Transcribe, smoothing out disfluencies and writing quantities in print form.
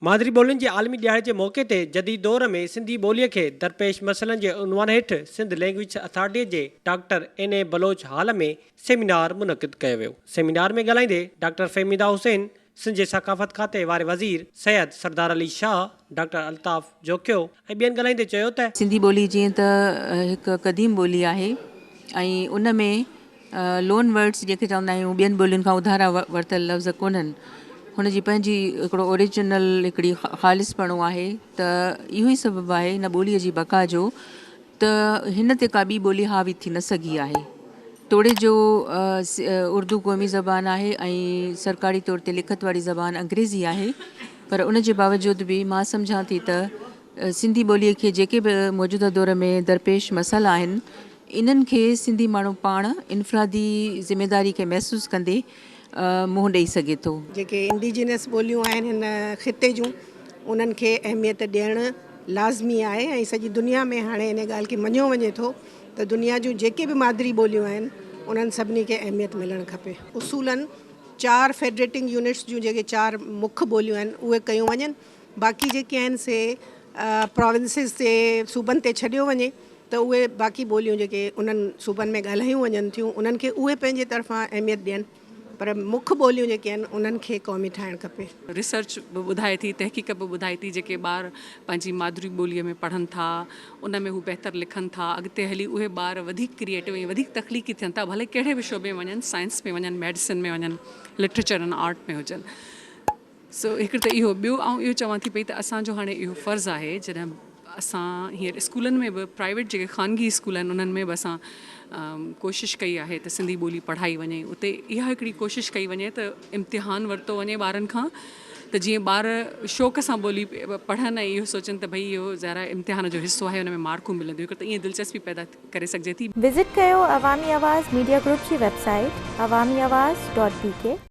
मादरी ॿोलियुनि जे आलमी ॾियारे जे मौक़े ते जदीद दौर में सिंधी ॿोलीअ खे दरपेश मसइलनि जे उनवान हेठि सिंध लैंग्वेज अथॉरिटी जे डॉक्टर N.A. बलोच हाल में सेमिनार मुनक़िद कयो वियो। सेमिनार में ॻाल्हाईंदे डॉक्टर फ़हमीदा हुसैन, सिंध जे सक़ाफ़त खाते वारे वज़ीर सैयद सरदार अली शाह, डॉक्टर अल्ताफ़ जोखियो ऐं ॿियनि ॻाल्हाईंदे चयो त सिंधी ॿोली जीअं त हिकु क़दीम ॿोली आहे ऐं उन में लोन वर्ड्स जेके चवंदा आहियूं ॿियनि ॿोलियुनि खां उधारा वरितल लफ़्ज़ कोन्हनि, हुन जी पंहिंजी हिकिड़ो ओरिजिनल हिकिड़ी ख़ालिसपणो आहे। त इहो ई सबबु आहे हिन ॿोलीअ जी बका जो त हिन ते का ॿी ॿोली हावी थी न सघी आहे। तोड़े जो उर्दू क़ौमी ज़बान आहे ऐं सरकारी तौर ते लिखत वारी ज़बान अंग्रेज़ी आहे, पर उन जे बावजूद बि मां सम्झां थी त सिंधी ॿोलीअ खे जेके बि मौजूदा दौर में दरपेश मसइला आहिनि, इन्हनि खे सिंधी माण्हू पाण इनफ़रादी ज़िमेदारी खे महसूसु कंदे मुंहुं ॾेई सघे थो। जेके इंडिजिनस ॿोलियूं आहिनि हिन ख़िते जूं, उन्हनि खे अहमियत ॾियणु लाज़मी आहे ऐं सॼी दुनिया में हाणे इन ॻाल्हि खे मञियो वञे थो त दुनिया जूं जेके बि मादरी ॿोलियूं आहिनि उन्हनि सभिनी खे अहमियत मिलणु खपे। उसूलनि 4 फेडरेटिंग यूनिट्स जूं जेके 4 मुख्य ॿोलियूं आहिनि उहे कयूं वञनि, बाक़ी जेके आहिनि से प्रोविंसिस ते सूबनि ते छॾियो वञे त उहे बाक़ी ॿोलियूं जेके उन्हनि सूबनि में ॻाल्हायूं वञनि थियूं उन्हनि खे उहे पंहिंजे तरफ़ां अहमियत ॾियनि, पर मुख्य ॿोलियूं जेके आहिनि उन्हनि खे क़ौमी ठाहिणु खपे। रिसर्च बि ॿुधाए थी, तहक़ीक़ बि ॿुधाए थी, जेके ॿार पंहिंजी मादरी ॿोलीअ में पढ़नि था उन में हू बहितर लिखनि था, अॻिते हली उहे ॿार वधीक क्रिएटिव ऐं वधीक तख़लीक़ी थियनि था, भले कहिड़े बि शोबे में वञनि, साइंस में वञनि, मेडिसिन में वञनि, लिटरेचर ऐं आर्ट में हुजनि। सो हिकिड़ो त इहो, ॿियो ऐं इहो चवां थी पई त असांजो हाणे इहो फ़र्ज़ु आहे जॾहिं असां हींअर स्कूलनि में बि प्राइवेट जेके ख़ानगी स्कूल आहिनि उन्हनि में बि असां कोशिशि कई आहे त सिंधी ॿोली पढ़ाई वञे। उते इहा हिकिड़ी कोशिशि कई वञे त इम्तिहान वरितो वञे ॿारनि खां, त जीअं ॿार शौक़ सां ॿोली पढ़नि ऐं इहो सोचनि त भई इहो ज़रा इम्तिहान जो हिसो आहे, हुन में मार्कूं मिलंदियूं, हिकिड़ो त ईअं दिलचस्पी पैदा करे सघिजे थी। विज़िट कयो अवामी आवाज़ मीडिया ग्रुप जी वेबसाइट awamiawaz.pk